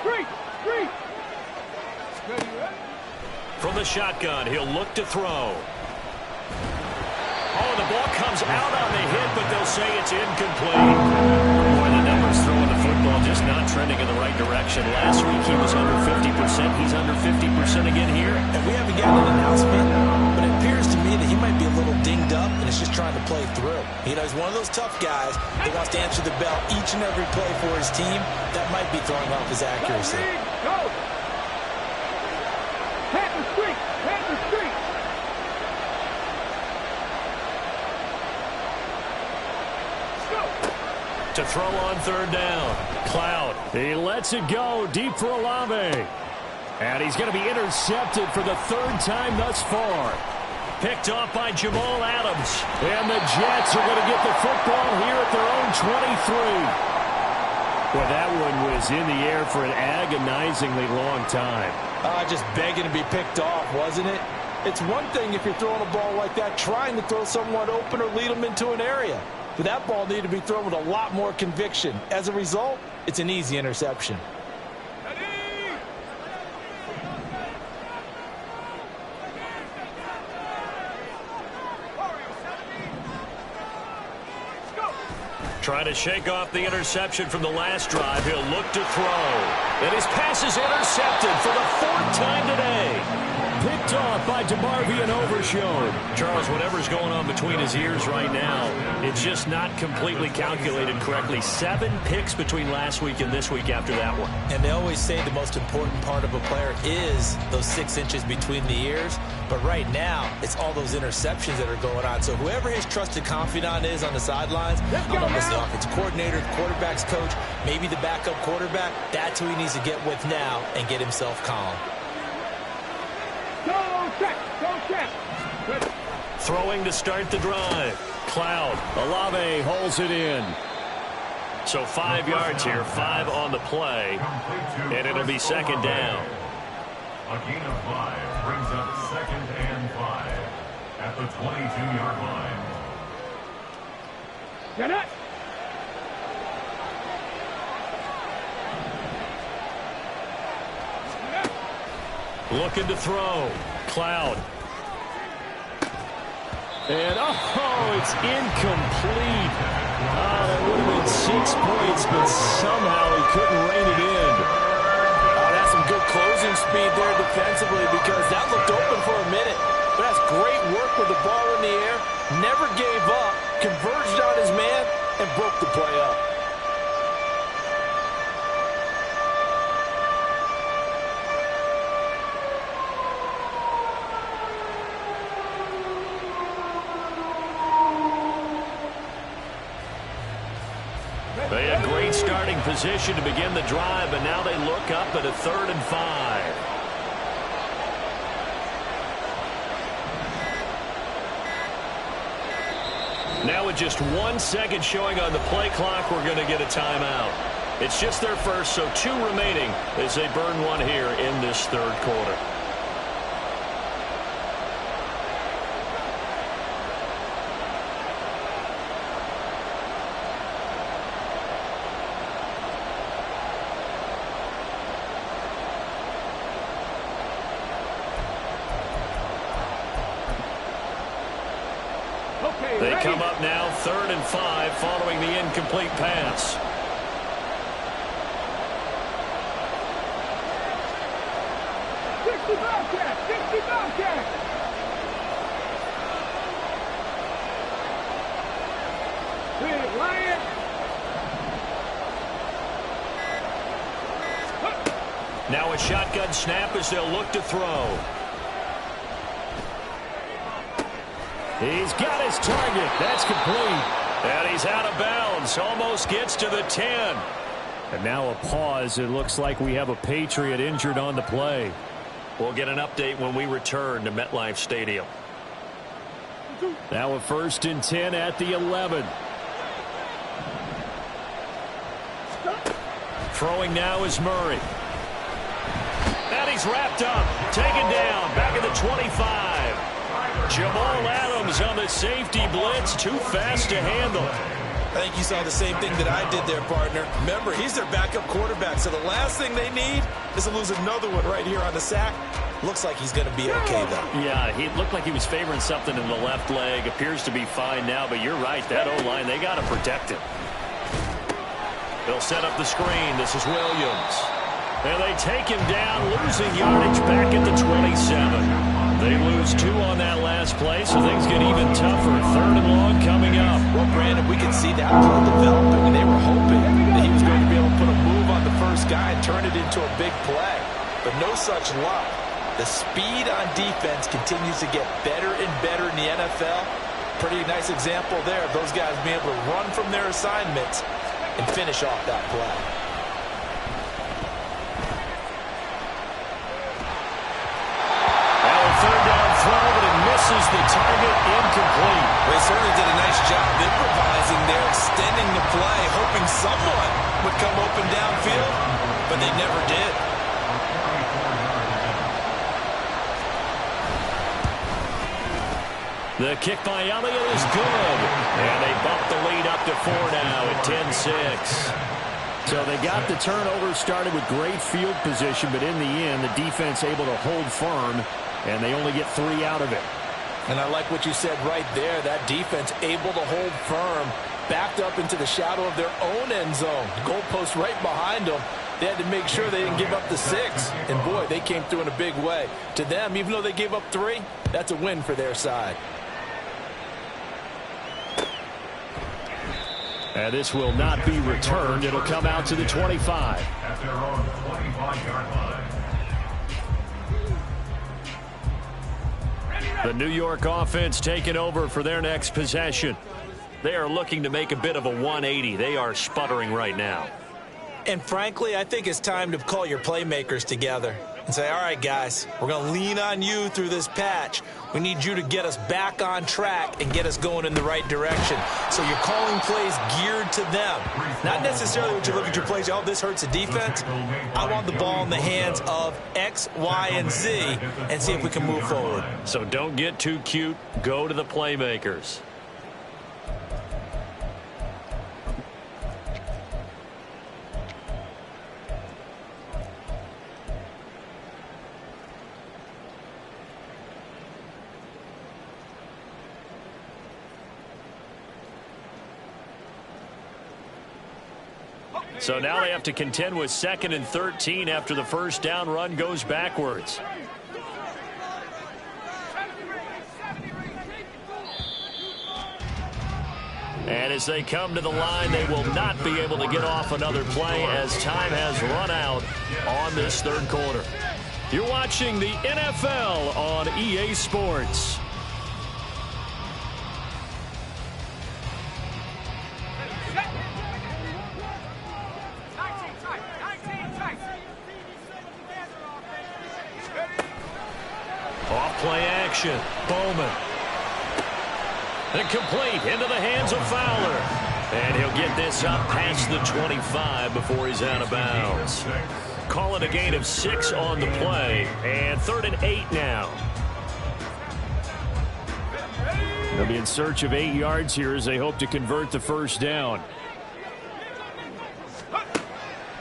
Street. From the shotgun, he'll look to throw. Oh, the ball comes out on the hit, but they'll say it's incomplete. Boy, the numbers throwing the football just not trending in the right direction. Last week he was under 50%. He's under 50% again here. And we haven't gotten an announcement, but it appears to me that he might be a little dinged up and is just trying to play through. You know, he's one of those tough guys that wants to answer the bell each and every play for his team. That might be throwing off his accuracy. Go. Pat the street. To throw on 3rd down. Cloud. He lets it go deep for Olave. And he's going to be intercepted for the 3rd time thus far. Picked off by Jamal Adams. And the Jets are going to get the football here at their own 23. Well, that one was in the air for an agonizingly long time. Just begging to be picked off, wasn't it? It's one thing if you're throwing a ball like that, trying to throw someone open or lead them into an area. But that ball needed to be thrown with a lot more conviction. As a result, it's an easy interception. Trying to shake off the interception from the last drive. He'll look to throw. And his pass is intercepted for the 4th time today. Picked off by DeMarvion Overshown. Charles, whatever's going on between his ears right now, it's just not completely calculated correctly. 7 picks between last week and this week after that one. And they always say the most important part of a player is those 6 inches between the ears. But right now, it's all those interceptions that are going on. So whoever his trusted confidant is on the sidelines, I don't know if it's the offensive coordinator, the quarterback's coach, maybe the backup quarterback, that's who he needs to get with now and get himself calm. Go check. Throwing to start the drive. Cloud. Olave holds it in. So 5 yards here, 5 on the play, and it'll be second down. A gain of 5 brings up second and 5 at the 22-yard line. Get it! Looking to throw. Cloud. And, oh, it's incomplete. That would have been 6 points, but somehow he couldn't rein it in. That's some good closing speed there defensively because that looked open for a minute. But that's great work with the ball in the air. Never gave up, converged on his man, and broke the play up. They had great starting position to begin the drive, but now they look up at a 3rd and 5. Now with just 1 second showing on the play clock, we're going to get a timeout. It's just their first, so 2 remaining as they burn one here in this 3rd quarter. They come up now 3rd and 5 following the incomplete pass. Now a shotgun snap as they'll look to throw. He's got his target. That's complete. And he's out of bounds. Almost gets to the 10. And now a pause. It looks like we have a Patriot injured on the play. We'll get an update when we return to MetLife Stadium. Now a 1st and 10 at the 11. Throwing now is Murray. And he's wrapped up. Taken down. Back at the 25. Jamal Adams on the safety blitz. Too fast to handle. I think you saw the same thing that I did there, partner. Remember, he's their backup quarterback, so the last thing they need is to lose another one right here on the sack. Looks like he's going to be okay, though. Yeah, he looked like he was favoring something in the left leg. Appears to be fine now, but you're right. That O-line, they got to protect him. They'll set up the screen. This is Williams. And they take him down, losing yardage back at the 27. They lose 2 on that last play, so things get even tougher. 3rd and long coming up. Well, Brandon, we can see that play developing, and they were hoping that he was going to be able to put a move on the first guy and turn it into a big play. But no such luck. The speed on defense continues to get better and better in the NFL. Pretty nice example there of those guys being able to run from their assignments and finish off that play. Misses the target, incomplete. They certainly did a nice job improvising there, extending the play, hoping someone would come open downfield, but they never did. The kick by Elliott is good, and they bump the lead up to 4 now at 10-6. So they got the turnover started with great field position, but in the end, the defense able to hold firm, and they only get 3 out of it. And I like what you said right there. That defense able to hold firm, backed up into the shadow of their own end zone. Goalpost right behind them. They had to make sure they didn't give up the 6. And, boy, they came through in a big way. To them, even though they gave up 3, that's a win for their side. And this will not be returned. It'll come out to the 25. At their own 25-yard line. The New York offense taking over for their next possession. They are looking to make a bit of a 180. They are sputtering right now. And frankly, I think it's time to call your playmakers together and say, all right, guys, we're going to lean on you through this patch. We need you to get us back on track and get us going in the right direction. So you're calling plays geared to them. Not necessarily what you look at your plays, oh, this hurts the defense. I want the ball in the hands of X, Y, and Z and see if we can move forward. So don't get too cute. Go to the playmakers. So now they have to contend with 2nd and 13 after the first down run goes backwards. And as they come to the line, they will not be able to get off another play as time has run out on this third quarter. You're watching the NFL on EA Sports. Off-play action. Bowman. Incomplete into the hands of Fowler. And he'll get this up past the 25 before he's out of bounds. Call it a gain of 6 on the play. And 3rd and 8 now. They'll be in search of 8 yards here as they hope to convert the first down.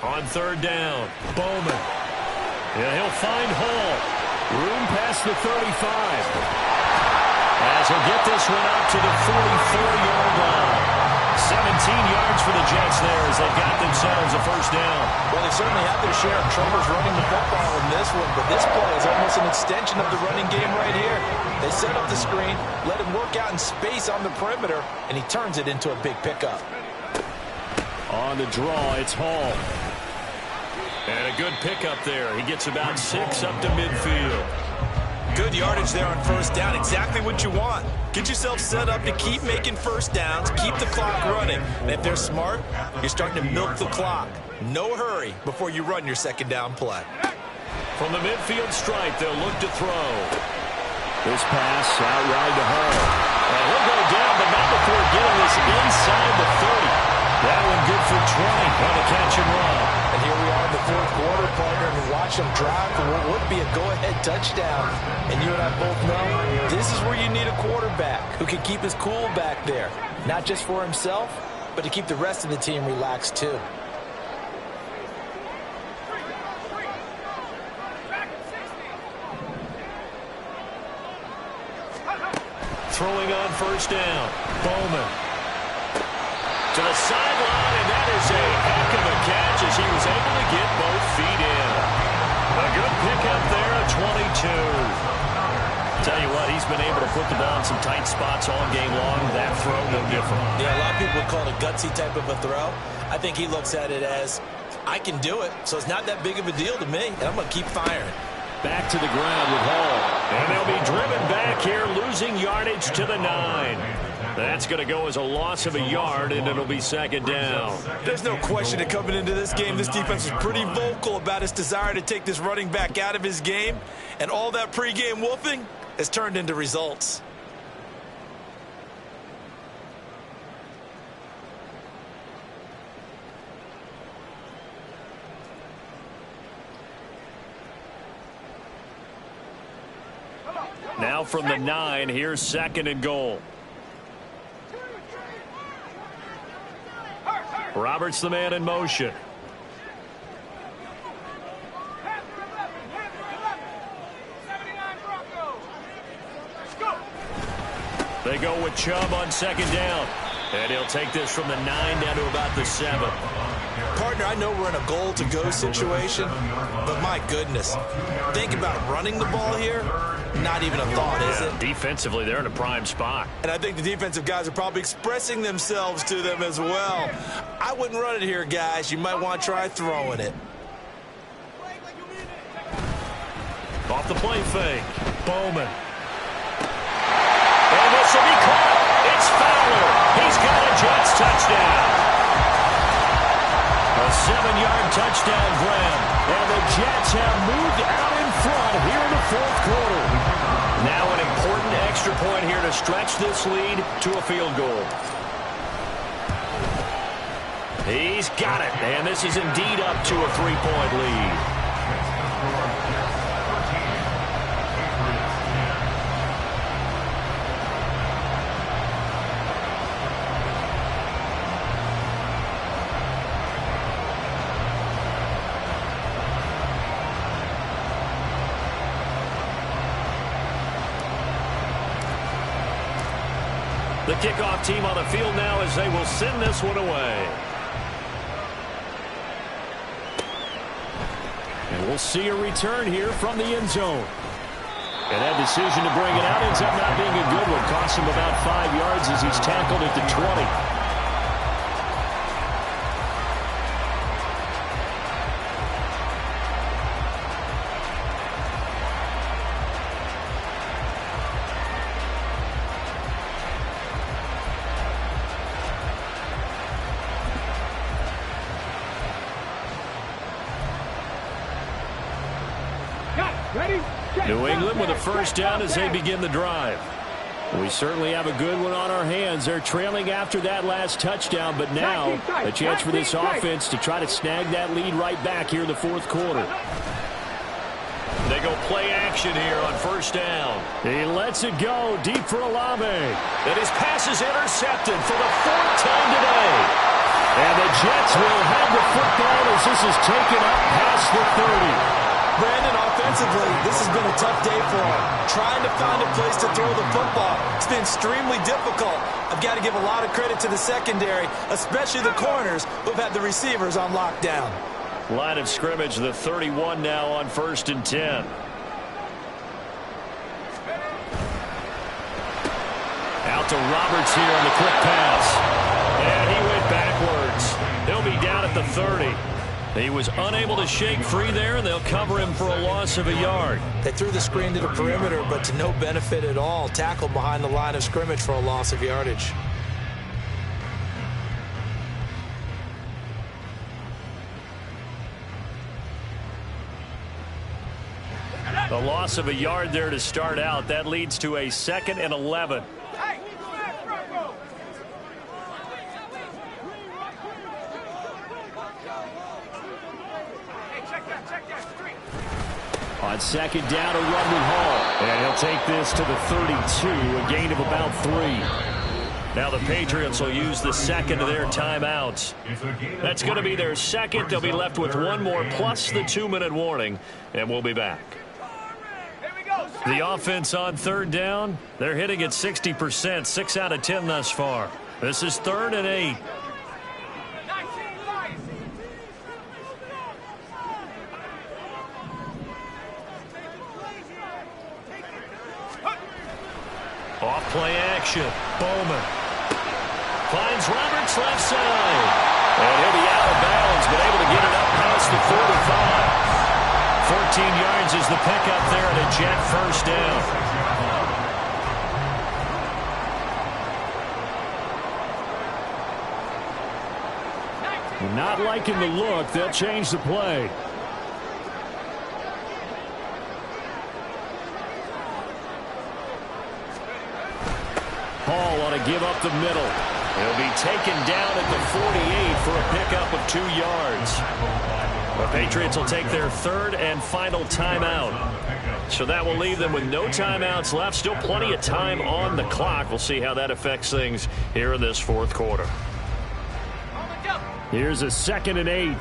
On 3rd down, Bowman. Yeah, he'll find Hall. Room past the 35. As he'll get this one up to the 44-yard line. 17 yards for the Jets there as they've got themselves a first down. Well, they certainly have their share of troubles running the football in this one, but this play is almost an extension of the running game right here. They set up the screen, let him work out in space on the perimeter, and he turns it into a big pickup. On the draw, it's Hall. And a good pickup there. He gets about 6 up to midfield. Good yardage there on first down. Exactly what you want. Get yourself set up to keep making first downs, keep the clock running. And if they're smart, you're starting to milk the clock. No hurry before you run your second down play. From the midfield stripe, they'll look to throw. This pass out wide to Hall. And he'll go down, but not before getting this inside the 30. That one good for 20 on the catch and run. And here we are in the fourth quarter, partner, and watch them drive for what would be a go-ahead touchdown. And you and I both know this is where you need a quarterback who can keep his cool back there. Not just for himself, but to keep the rest of the team relaxed too. Throwing on first down, Bowman. To the sideline, and that is a heck of a catch as he was able to get both feet in. A good pickup there at 22. Tell you what, he's been able to put the ball in some tight spots all game long. That throw, no different. Yeah, a lot of people would call it a gutsy type of a throw. I think he looks at it as, I can do it, so it's not that big of a deal to me, and I'm going to keep firing. Back to the ground with Hall. And they'll be driven back here, losing yardage to the 9. That's going to go as a loss of a yard, and it'll be second down. There's no question that coming into this game, this defense was pretty vocal about its desire to take this running back out of his game. And all that pregame wolfing has turned into results. Now from the 9, here's 2nd and goal. Roberts the man in motion. They go with Chubb on 2nd down. And he'll take this from the 9 down to about the 7. Partner, I know we're in a goal-to-go situation, but my goodness. Think about running the ball here. Not even a thought, is it? Defensively, they're in a prime spot. And I think the defensive guys are probably expressing themselves to them as well. I wouldn't run it here, guys. You might want to try throwing it. Off the play fake. Bowman. And this will be caught. It's Fowler. He's got a Jets touchdown. A 7-yard touchdown grab. And the Jets have moved out in front here in the fourth quarter. Now an important to stretch this lead to a field goal. He's got it, and this is indeed up to a 3-point lead. The kickoff team on the field now as they will send this one away. And we'll see a return here from the end zone. And that decision to bring it out ends up not being a good one. Costs him about 5 yards as he's tackled at the 20. New England with a first down as they begin the drive. We certainly have a good one on our hands. They're trailing after that last touchdown, but now a chance for this offense to try to snag that lead right back here in the fourth quarter. They go play action here on first down. He lets it go deep for Olave. And his pass is intercepted for the 4th time today. And the Jets will have the football as this is taken up past the 30. Brandon, offensively, this has been a tough day for him. Trying to find a place to throw the football. It's been extremely difficult. I've got to give a lot of credit to the secondary, especially the corners who've had the receivers on lockdown. Line of scrimmage, the 31 now on 1st and 10. Out to Roberts here on the quick pass. And he went backwards. He'll be down at the 30. He was unable to shake free there, and they'll cover him for a loss of a yard. They threw the screen to the perimeter, but to no benefit at all. Tackled behind the line of scrimmage for a loss of yardage. The loss of a yard there to start out. That leads to a 2nd and 11. On 2nd down, a run with Hall. And he'll take this to the 32, a gain of about 3. Now the Patriots will use the 2nd of their timeouts. That's going to be their 2nd. They'll be left with 1 more plus the 2-minute warning, and we'll be back. The offense on 3rd down, they're hitting at 60%, 6 out of 10 thus far. This is 3rd and 8. Off play action. Bowman finds Roberts left side. And he'll be out of bounds, but able to get it up past the 45. 14 yards is the pickup there at a Jet first down. Not liking the look. They'll change the play. Hall ought to give up the middle. He'll be taken down at the 48 for a pickup of 2 yards. The Patriots will take their 3rd and final timeout. So that will leave them with no timeouts left. Still plenty of time on the clock. We'll see how that affects things here in this 4th quarter. Here's a 2nd and 8.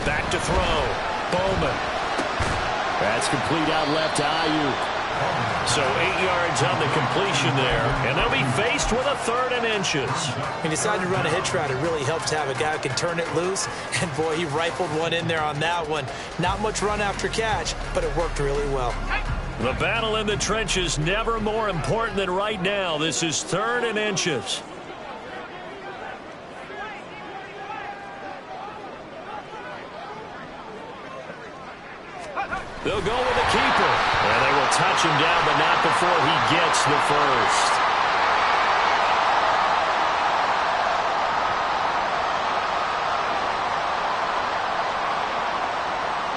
Back to throw. Bowman. That's complete out left to Ayuk. So 8 yards on the completion there. And they'll be faced with a 3rd and inches. He decided to run a hitch route. It really helps to have a guy who can turn it loose. And, boy, he rifled one in there on that one. Not much run after catch, but it worked really well. The battle in the trenches never more important than right now. This is 3rd and inches. They'll go with the keeper. And they will touch him down, but not before he gets the first.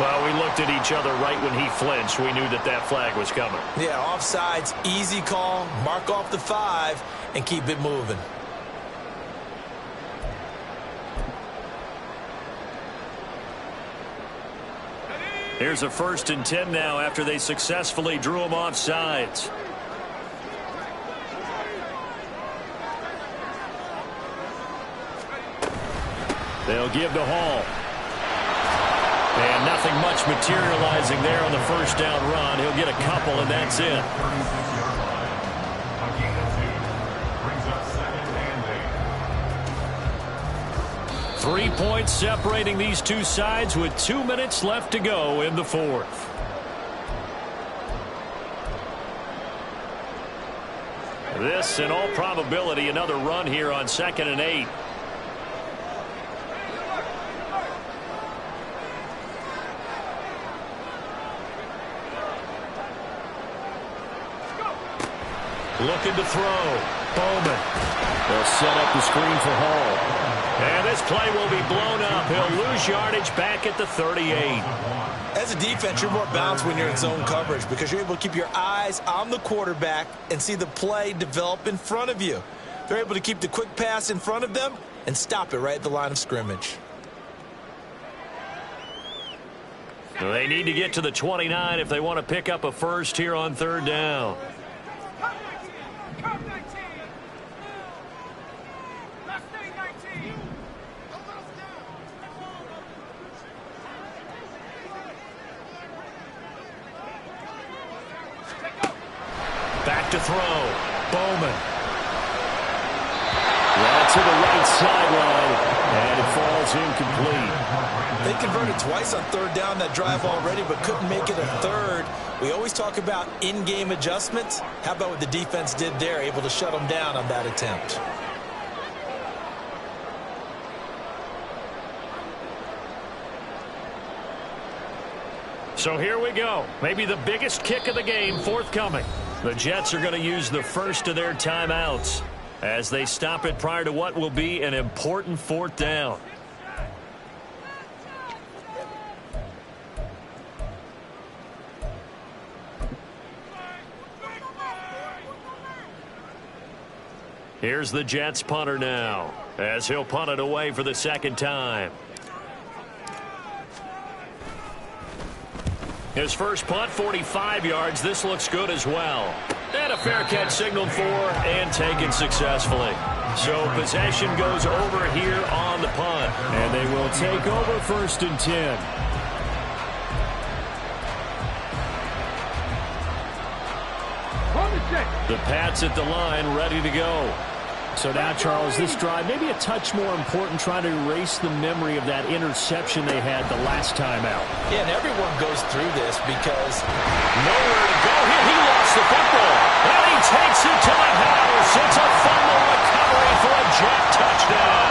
Well, we looked at each other right when he flinched. We knew that that flag was coming. Yeah, offsides, easy call. Mark off the 5 and keep it moving. Here's a 1st and 10 now after they successfully drew him off sides. They'll give to Hall. And nothing much materializing there on the 1st down run. He'll get a couple, and that's it. 3 points separating these two sides with 2 minutes left to go in the 4th. This, in all probability, another run here on 2nd and 8. Looking to throw. Bowman. They'll set up the screen for Hall. And this play will be blown up. He'll lose yardage back at the 38. As a defense, you're more balanced when you're in zone coverage because you're able to keep your eyes on the quarterback and see the play develop in front of you. They're able to keep the quick pass in front of them and stop it right at the line of scrimmage. They need to get to the 29 if they want to pick up a first here on 3rd down. Back to throw. Bowman. That's to the right sideline, and it falls incomplete. They converted twice on 3rd down that drive already, but couldn't make it a 3rd. We always talk about in-game adjustments. How about what the defense did there, able to shut them down on that attempt? So here we go. Maybe the biggest kick of the game forthcoming. The Jets are going to use the first of their timeouts as they stop it prior to what will be an important 4th down. Here's the Jets punter now as he'll punt it away for the 2nd time. His first punt, 45 yards. This looks good as well. And a fair catch signaled for and taken successfully. So possession goes over here on the punt. And they will take over 1st and 10. The Pats at the line, ready to go. So now, Charles, this drive maybe a touch more important, trying to erase the memory of that interception they had the last time out. Yeah, and everyone goes through this because nowhere to go here. He lost the football, and he takes it to the house. It's a fumble recovery for a Jet touchdown.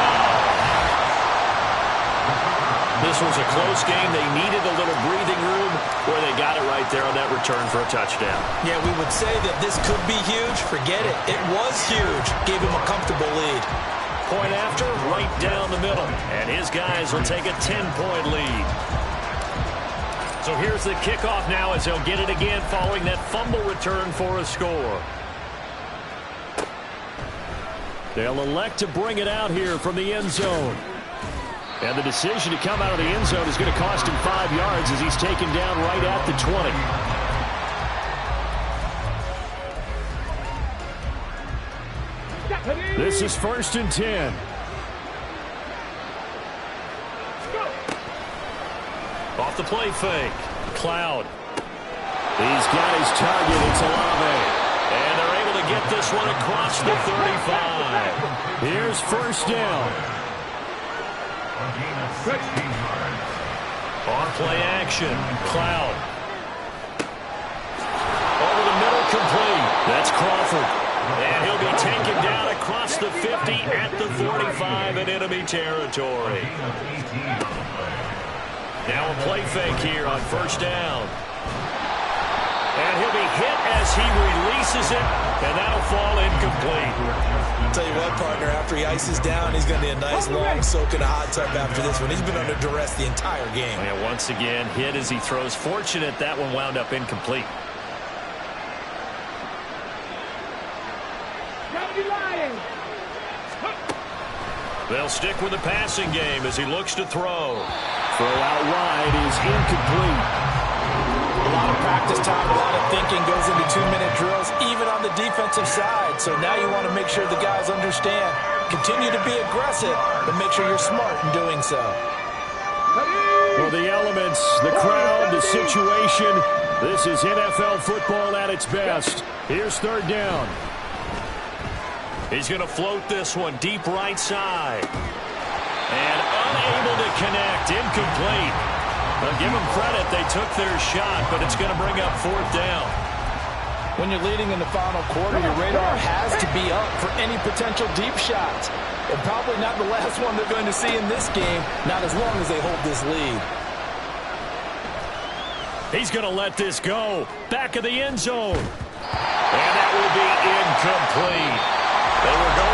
This was a close game. They needed a little breathing room where they got it right there on that return for a touchdown. Yeah, we would say that this could be huge. Forget it. It was huge. Gave him a comfortable lead. Point after, right down the middle. And his guys will take a 10-point lead. So here's the kickoff now as they'll get it again following that fumble return for a score. They'll elect to bring it out here from the end zone. And the decision to come out of the end zone is going to cost him 5 yards as he's taken down right at the 20. This is 1st and 10. Off the play fake. Cloud. He's got his target. It's Olave. And they're able to get this one across the 35. Here's 1st down. On play action. Cloud. Over the middle, complete. That's Crawford. And he'll be taken down across the 50 at the 45 in enemy territory. Now a play fake here on 1st down. And he'll be hit as he releases it, and that'll fall incomplete. I'll tell you what, partner, after he ices down, he's going to need a nice long soak in a hot tub after this one. He's been under duress the entire game. And once again, hit as he throws. Fortunate that one wound up incomplete. They'll stick with the passing game as he looks to throw. Throw out wide is incomplete. A lot of practice time, a lot of thinking goes into 2-minute drills, even on the defensive side. So now you want to make sure the guys understand. Continue to be aggressive, but make sure you're smart in doing so. Well, the elements, the crowd, the situation, this is NFL football at its best. Here's third down. He's going to float this one deep right side. And unable to connect. Incomplete. I'll give them credit. They took their shot, but it's going to bring up fourth down. When you're leading in the final quarter, your radar has to be up for any potential deep shots. And probably not the last one they're going to see in this game, not as long as they hold this lead. He's going to let this go. Back of the end zone. And that will be incomplete. They were going